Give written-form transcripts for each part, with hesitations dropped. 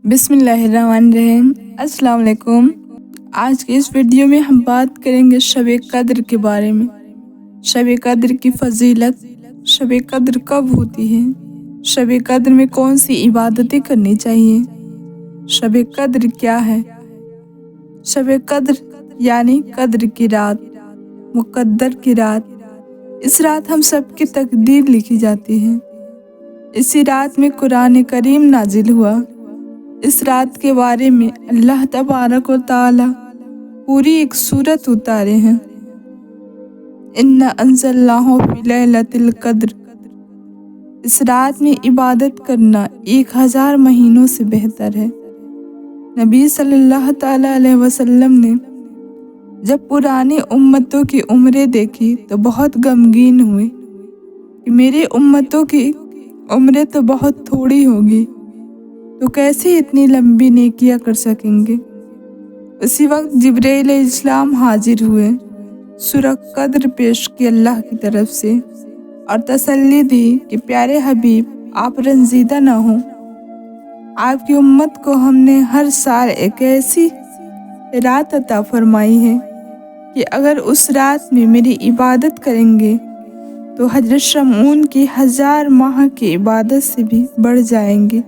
بسم اللہ الرحمن الرحیم۔ السلام علیکم۔ آج کے اس ویڈیو میں ہم بات کریں گے شب قدر کے بارے میں۔ شب قدر کی فضیلت، شب قدر کب ہوتی ہے، شب قدر میں کون سی عبادتیں کرنی چاہیے، شب قدر کیا ہے۔ شب قدر یعنی قدر کی رات، مقدر کی رات۔ اس رات ہم سب کی تقدیر لکھی جاتی ہے۔ اسی رات میں قرآن کریم نازل ہوا۔ اس رات کے بارے میں اللہ تبارک و تعالی پوری ایک سورت اتارے ہیں۔ اِنَّا أَنزَلْنَاهُ فِي لَيْلَةِ الْقَدْرِ۔ اس رات میں عبادت کرنا 1000 مہینوں سے بہتر ہے۔ نبی صلی اللہ تعالی علیہ وسلم نے جب پرانی امتوں کی عمریں دیکھی تو بہت غمگین ہوئے کہ میرے امتوں کی عمریں تو بہت تھوڑی ہوگی، تو کیسے اتنی لمبی نیکیاں کر سکیں گے۔ اسی وقت جبرائیل علیہ السلام حاضر ہوئے، سورہ قدر پیش کی اللہ کی طرف سے اور تسلی دی کہ پیارے حبیب آپ رنجیدہ نہ ہوں۔ آپ کی امت کو ہم نے ہر سال ایک ایسی رات عطا فرمائی ہے کہ اگر اس رات میں میری عبادت کریں گے تو حضرت شمعون کی 1000 ماہ کی عبادت سے بھی بڑھ جائیں گے۔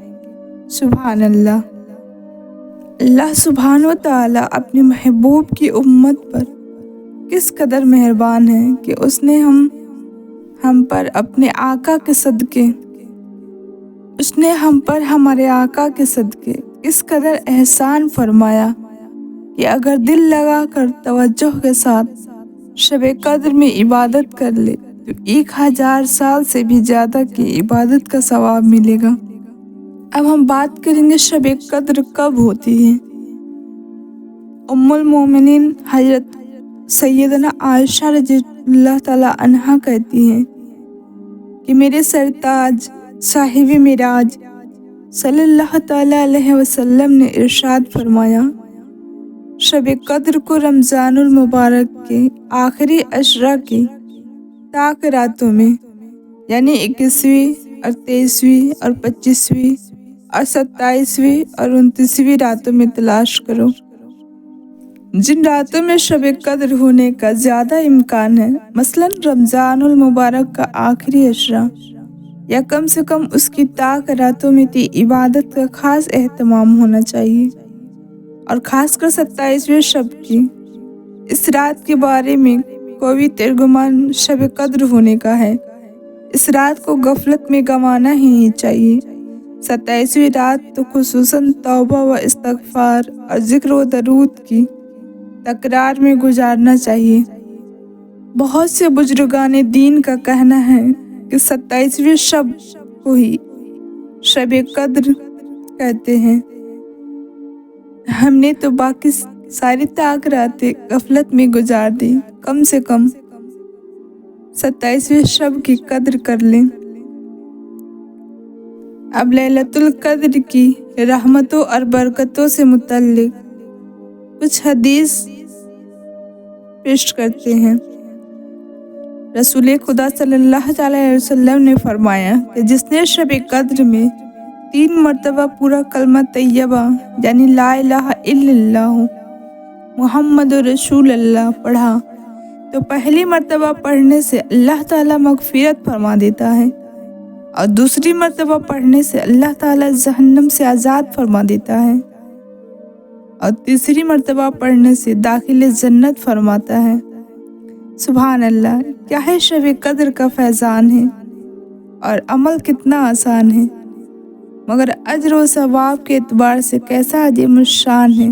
سبحان اللہ۔ اللہ سبحانہ و تعالی اپنے محبوب کی امت پر کس قدر مہربان ہے کہ اس نے ہم پر اپنے آقا کے صدقے ہمارے آقا کے صدقے اس قدر احسان فرمایا کہ اگر دل لگا کر توجہ کے ساتھ شب قدر میں عبادت کر لے تو 1000 سال سے بھی زیادہ کی عبادت کا ثواب ملے گا۔ اب ہم بات کریں گے شب قدر کب ہوتی ہے۔ ام المومنین حضرت سیدنا عائشہ رضی اللہ تعالی عنہا کہتی ہیں کہ میرے سرتاج صاحب معراج صلی اللہ تعالی علیہ وسلم نے ارشاد فرمایا، شب قدر کو رمضان المبارک کے آخری عشرہ کی طاق راتوں میں یعنی 21ویں اور 23ویں اور 25ویں اور 27ویں اور 29ویں راتوں میں تلاش کرو۔ جن راتوں میں شب قدر ہونے کا زیادہ امکان ہے، مثلاً رمضان المبارک کا آخری عشرہ یا کم سے کم اس کی طاق راتوں میں تھی، عبادت کا خاص اہتمام ہونا چاہیے، اور خاص کر 27ویں شب کی۔ اس رات کے بارے میں کوئی ترجمان شب قدر ہونے کا ہے، اس رات کو غفلت میں گنوانا ہی نہیں چاہیے۔ 27ویں رات تو خصوصاً توبہ و استغفار اور ذکر و درود کی تکرار میں گزارنا چاہیے۔ بہت سے بزرگان دین کا کہنا ہے کہ 27ویں شب کو ہی شب قدر کہتے ہیں۔ ہم نے تو باقی ساری طاق راتیں غفلت میں گزار دی، کم سے کم 27ویں شب کی قدر کر لیں۔ اب لیلۃ القدر کی رحمتوں اور برکتوں سے متعلق کچھ حدیث پیش کرتے ہیں۔ رسول خدا صلی اللہ علیہ وسلم نے فرمایا کہ جس نے شب قدر میں 3 مرتبہ پورا کلمہ طیبہ یعنی لا الہ الا اللہ محمد رسول اللہ پڑھا تو پہلی مرتبہ پڑھنے سے اللہ تعالیٰ مغفرت فرما دیتا ہے، اور دوسری مرتبہ پڑھنے سے اللہ تعالیٰ جہنم سے آزاد فرما دیتا ہے، اور تیسری مرتبہ پڑھنے سے داخل جنت فرماتا ہے۔ سبحان اللہ، کیا ہے شب قدر کا فیضان ہے اور عمل کتنا آسان ہے، مگر اجر و ثواب کے اعتبار سے کیسا عظیم الشان ہے۔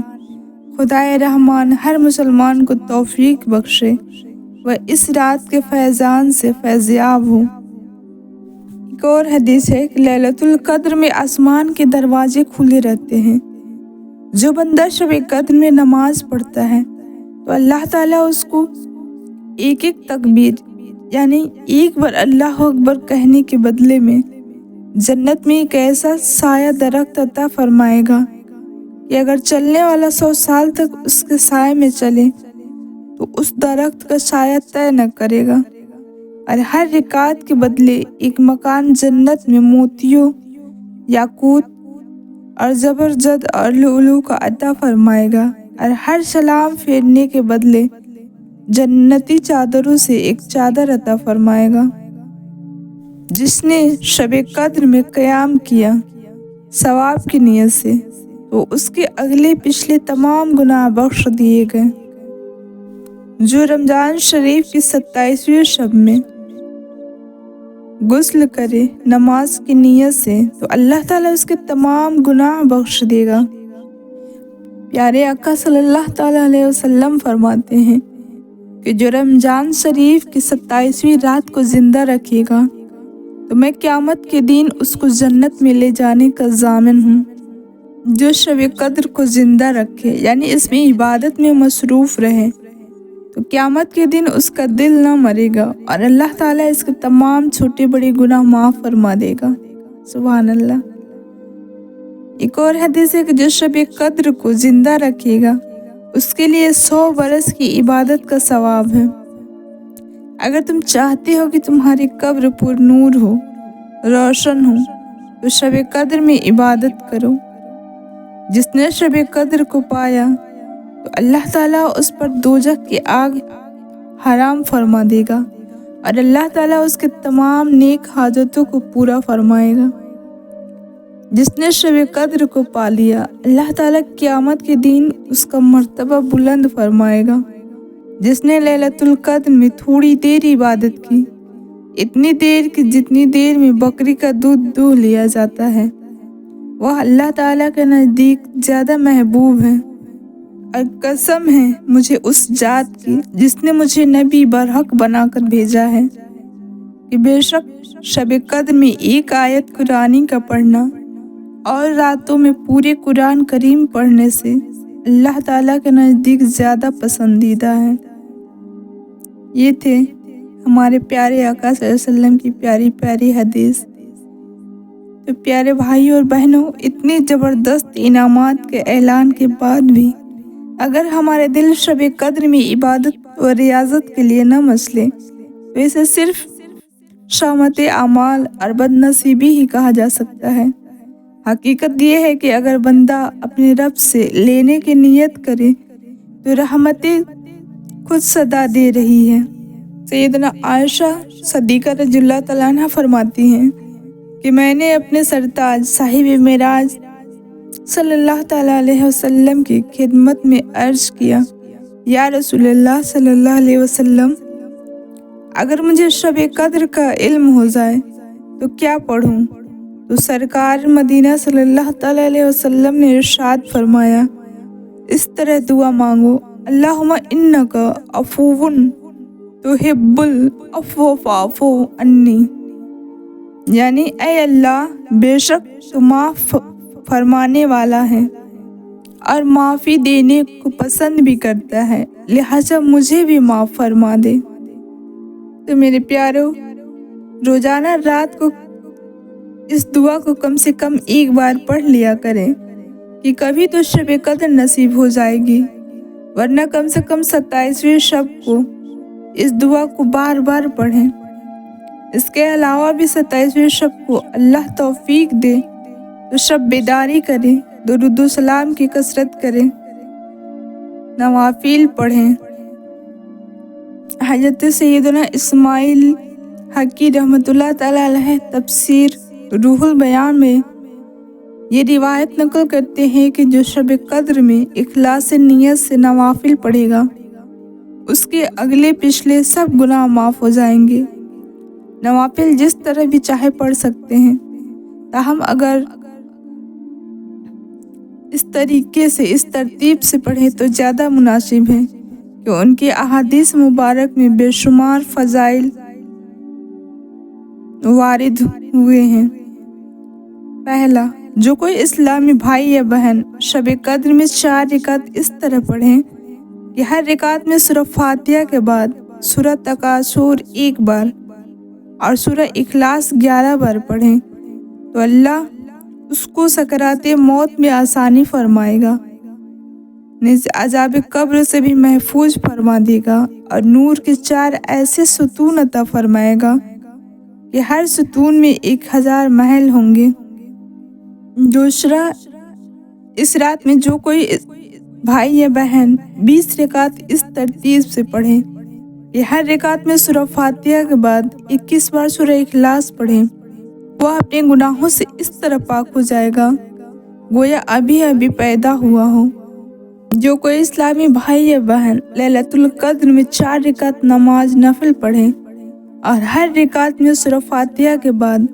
خدائے رحمان ہر مسلمان کو توفیق بخشے وہ اس رات کے فیضان سے فیضیاب ہو۔ ایک اور حدیث ہے کہ لیلۃ القدر میں آسمان کے دروازے کھلے رہتے ہیں۔ جو بندہ شب قدر میں نماز پڑھتا ہے تو اللہ تعالیٰ اس کو ایک تکبیر یعنی ایک بار اللہ اکبر کہنے کے بدلے میں جنت میں ایک ایسا سایہ درخت عطا فرمائے گا کہ اگر چلنے والا 100 سال تک اس کے سائے میں چلے تو اس درخت کا سایہ طے نہ کرے گا، اور ہر رکعت کے بدلے ایک مکان جنت میں موتیوں، یاقوت اور زبرجد اور لؤلؤ کا عطا فرمائے گا، اور ہر سلام پھیرنے کے بدلے جنتی چادروں سے ایک چادر عطا فرمائے گا۔ جس نے شب قدر میں قیام کیا ثواب کی نیت سے، تو اس کے اگلے پچھلے تمام گناہ بخش دیے گئے۔ جو رمضان شریف کی 27ویں شب میں غسل کرے نماز کی نیت سے، تو اللہ تعالیٰ اس کے تمام گناہ بخش دے گا۔ پیارے آقا صلی اللہ تعالیٰ علیہ وسلم فرماتے ہیں کہ جو رمضان شریف کی 27ویں رات کو زندہ رکھے گا، تو میں قیامت کے دن اس کو جنت میں لے جانے کا ضامن ہوں۔ جو شب قدر کو زندہ رکھے، یعنی اس میں عبادت میں مصروف رہے، تو قیامت کے دن اس کا دل نہ مرے گا، اور اللہ تعالیٰ اس کے تمام چھوٹے بڑے گناہ معاف فرما دے گا۔ سبحان اللہ۔ ایک اور حدیث ہے کہ جو شب قدر کو زندہ رکھے گا، اس کے لیے 100 برس کی عبادت کا ثواب ہے۔ اگر تم چاہتے ہو کہ تمہاری قبر پر نور ہو، روشن ہو، تو شب قدر میں عبادت کرو۔ جس نے شب قدر کو پایا، تو اللہ تعالیٰ اس پر دوزخ کی آگ حرام فرما دے گا، اور اللہ تعالیٰ اس کے تمام نیک حاجتوں کو پورا فرمائے گا۔ جس نے شب قدر کو پا لیا، اللہ تعالیٰ قیامت کے دن اس کا مرتبہ بلند فرمائے گا۔ جس نے لیلۃ القدر میں تھوڑی دیر عبادت کی، اتنی دیر کہ جتنی دیر میں بکری کا دودھ دو لیا جاتا ہے، وہ اللہ تعالیٰ کے نزدیک زیادہ محبوب ہے۔ اور قسم ہے مجھے اس ذات کی جس نے مجھے نبی برحق بنا کر بھیجا ہے، کہ بے شک شب قدر میں ایک آیت قرآنی کا پڑھنا اور راتوں میں پورے قرآن کریم پڑھنے سے اللہ تعالیٰ کے نزدیک زیادہ پسندیدہ ہے۔ یہ تھے ہمارے پیارے آقا صلی اللہ علیہ وسلم کی پیاری پیاری حدیث۔ تو پیارے بھائی اور بہنوں، اتنے زبردست انعامات کے اعلان کے بعد بھی اگر ہمارے دل شب قدر میں عبادت و ریاضت کے لیے نہ مسلے، تو اسے صرف شامت اعمال اور بد نصیبی ہی کہا جا سکتا ہے۔ حقیقت یہ ہے کہ اگر بندہ اپنے رب سے لینے کی نیت کرے، تو رحمتیں خود صدا دے رہی ہے۔ سیدنا عائشہ صدیقہ رضی اللہ تعالیٰ عنہ فرماتی ہیں کہ میں نے اپنے سرتاج صاحب معراج صلی اللہ تعالیٰ علیہ وسلم کی خدمت میں عرض کیا، یا رسول اللہ صلی اللہ علیہ وسلم، اگر مجھے شب قدر کا علم ہو جائے تو کیا پڑھوں؟ تو سرکار مدینہ صلی اللہ تعالیٰ علیہ وسلم نے ارشاد فرمایا، اس طرح دعا مانگو، اللہم انک عفو تحب العفو فاعف عنی، یعنی اے اللہ، بے شک تو معاف فرمانے والا ہے اور معافی دینے کو پسند بھی کرتا ہے، لہذا مجھے بھی معاف فرما دے۔ تو میرے پیارو، روزانہ رات کو اس دعا کو کم سے کم ایک بار پڑھ لیا کریں، کہ کبھی تو شب قدر نصیب ہو جائے گی، ورنہ کم سے کم 27ویں شب کو اس دعا کو بار بار پڑھیں۔ اس کے علاوہ بھی 27ویں شب کو اللہ توفیق دے تو شب بیداری کریں، درود و سلام کی کثرت کریں، نوافل پڑھیں۔ حضرت سیدنا اسماعیل حقی رحمۃ اللہ تعالیٰ علیہ تفسیر روح البیان میں یہ روایت نقل کرتے ہیں کہ جو شب قدر میں اخلاص نیت سے نوافل پڑھے گا، اس کے اگلے پچھلے سب گناہ معاف ہو جائیں گے۔ نوافل جس طرح بھی چاہے پڑھ سکتے ہیں، تاہم اگر اس طریقے سے، اس ترتیب سے پڑھیں تو زیادہ مناسب ہے، کہ ان کے احادیث مبارک میں بے شمار فضائل وارد ہوئے ہیں۔ پہلا، جو کوئی اسلامی بھائی یا بہن شب قدر میں 4 رکعت اس طرح پڑھیں کہ ہر رکعت میں سورہ فاتحہ کے بعد سورہ تکاثر 1 بار اور سورہ اخلاص 11 بار پڑھیں، تو اللہ اس کو سکرات موت میں آسانی فرمائے گا، عذاب قبر سے بھی محفوظ فرما دے گا، اور نور کے 4 ایسے ستون عطا فرمائے گا کہ ہر ستون میں 1000 محل ہوں گے۔ دوسرا، اس رات میں جو کوئی بھائی یا بہن 20 رکعت اس ترتیب سے پڑھے کہ ہر رکعت میں سورہ فاتحہ کے بعد 21 بار سورہ اخلاص پڑھے، وہ اپنے گناہوں سے اس طرح پاک ہو جائے گا گویا ابھی ابھی پیدا ہوا ہو۔ جو کوئی اسلامی بھائی یا بہن لیلۃ القدر میں 4 رکعت نماز نفل پڑھے اور ہر رکعت میں سورہ فاتحہ کے بعد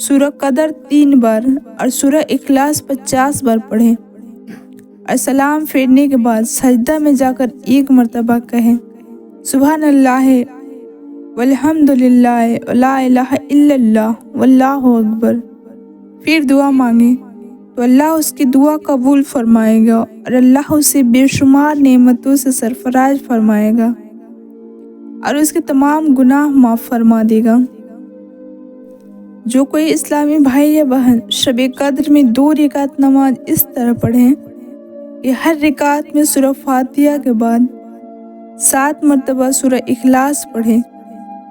سورہ قدر 3 بار اور سورہ اخلاص 50 بار پڑھے اور سلام پھیرنے کے بعد سجدہ میں جا کر 1 مرتبہ کہے سبحان اللہ والحمد للہ ولا الہ الا اللہ واللہ اکبر، پھر دعا مانگے تو اللہ اس کی دعا قبول فرمائے گا اور اللہ اسے بے شمار نعمتوں سے سرفراز فرمائے گا اور اس کے تمام گناہ معاف فرما دے گا۔ جو کوئی اسلامی بھائی یا بہن شب قدر میں 2 رکعت نماز اس طرح پڑھے کہ ہر رکعت میں سورہ فاتحہ کے بعد 7 مرتبہ سورہ اخلاص پڑھے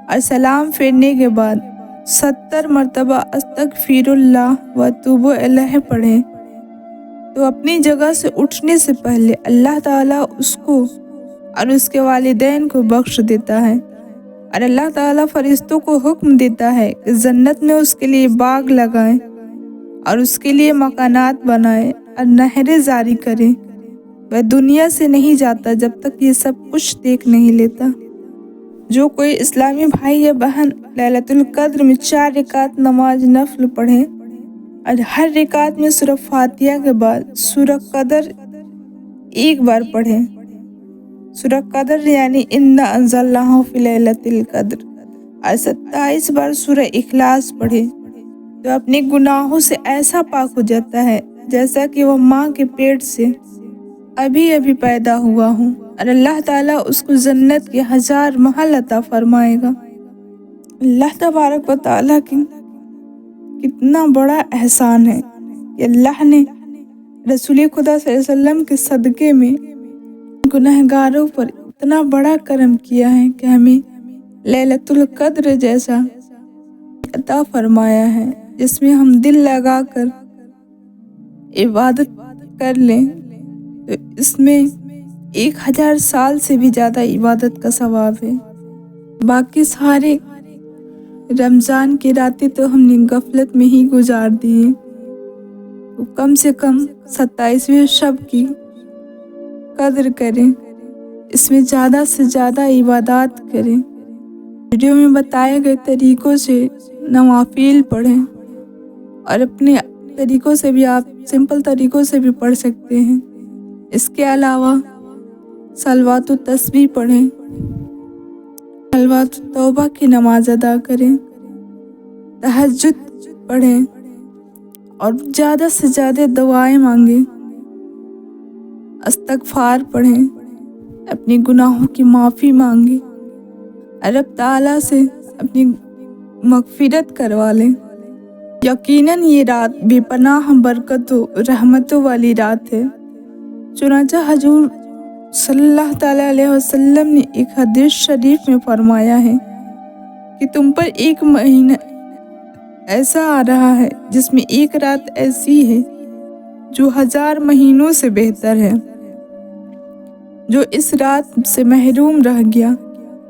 اور سلام پھیرنے کے بعد 70 مرتبہ استغفر اللہ و اتوب الیہ پڑھے تو اپنی جگہ سے اٹھنے سے پہلے اللہ تعالیٰ اس کو اور اس کے والدین کو بخش دیتا ہے اور اللہ تعالیٰ فرشتوں کو حکم دیتا ہے کہ جنت میں اس کے لیے باغ لگائیں اور اس کے لیے مکانات بنائیں اور نہریں جاری کریں۔ وہ دنیا سے نہیں جاتا جب تک یہ سب کچھ دیکھ نہیں لیتا۔ جو کوئی اسلامی بھائی یا بہن لیلۃ القدر میں 4 رکعت نماز نفل پڑھے اور ہر رکعت میں سورہ فاتحہ کے بعد سورہ قدر 1 بار پڑھے، سورہ قدر یعنی انا انزلناہ فی لیلۃ القدر، اور 27 بار سورہ اخلاص پڑھے تو اپنے گناہوں سے ایسا پاک ہو جاتا ہے جیسا کہ وہ ماں کے پیٹ سے ابھی ابھی پیدا ہوا ہوں، اور اللہ تعالیٰ اس کو جنت کے 1000 محل عطا فرمائے گا۔ اللہ تبارک و تعالیٰ کی کتنا بڑا احسان ہے کہ اللہ نے رسول خدا صلی اللہ علیہ وسلم کے صدقے میں گنہگاروں پر اتنا بڑا کرم کیا ہے کہ ہمیں لیلۃ القدر جیسا عطا فرمایا ہے جس میں ہم دل لگا کر عبادت کر لیں تو اس میں 1000 سال سے بھی زیادہ عبادت کا ثواب ہے۔ باقی سارے رمضان کی راتیں تو ہم نے غفلت میں ہی گزار دی ہیں، تو کم سے کم 27ویں شب کی قدر کریں، اس میں زیادہ سے زیادہ عبادات کریں، ویڈیو میں بتائے گئے طریقوں سے نوافل پڑھیں اور اپنے طریقوں سے بھی آپ سمپل طریقوں سے بھی پڑھ سکتے ہیں۔ اس کے علاوہ صلوات و تسبیح پڑھیں، صلوات توبہ کی نماز ادا کریں، تہجد پڑھیں اور زیادہ سے زیادہ دعائیں مانگیں، استغفار پڑھیں، اپنی گناہوں کی معافی مانگیں، رب تعالیٰ سے اپنی مغفرت کروا لیں۔ یقیناً یہ رات بے پناہ برکتوں رحمتوں والی رات ہے۔ چنانچہ حضور صلی اللہ تعالیٰ علیہ وسلم نے ایک حدیث شریف میں فرمایا ہے کہ تم پر 1 مہینہ ایسا آ رہا ہے جس میں 1 رات ایسی ہے جو 1000 مہینوں سے بہتر ہے۔ جو اس رات سے محروم رہ گیا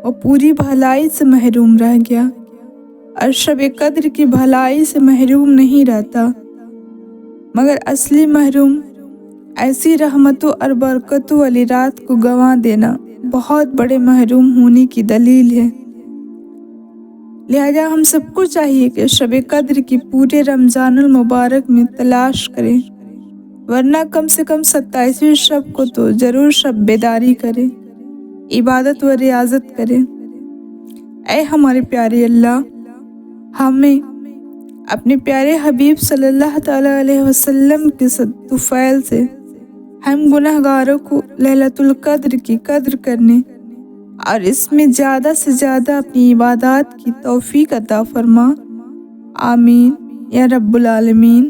وہ پوری بھلائی سے محروم رہ گیا، اور شب قدر کی بھلائی سے محروم نہیں رہتا، مگر اصلی محروم ایسی رحمتوں اور برکتوں والی رات کو گنوا دینا بہت بڑے محروم ہونے کی دلیل ہے۔ لہذا ہم سب کو چاہیے کہ شب قدر کی پورے رمضان المبارک میں تلاش کریں، ورنہ کم سے کم 27ویں شب کو تو ضرور شب بیداری کریں، عبادت و ریاضت کریں۔ اے ہمارے پیارے اللہ، ہمیں اپنے پیارے حبیب صلی اللہ تعالیٰ علیہ وسلم کے طفیل سے ہم گنہگاروں کو لیلۃ القدر کی قدر کرنے اور اس میں زیادہ سے زیادہ اپنی عبادات کی توفیق عطا فرما۔ آمین یا رب العالمین۔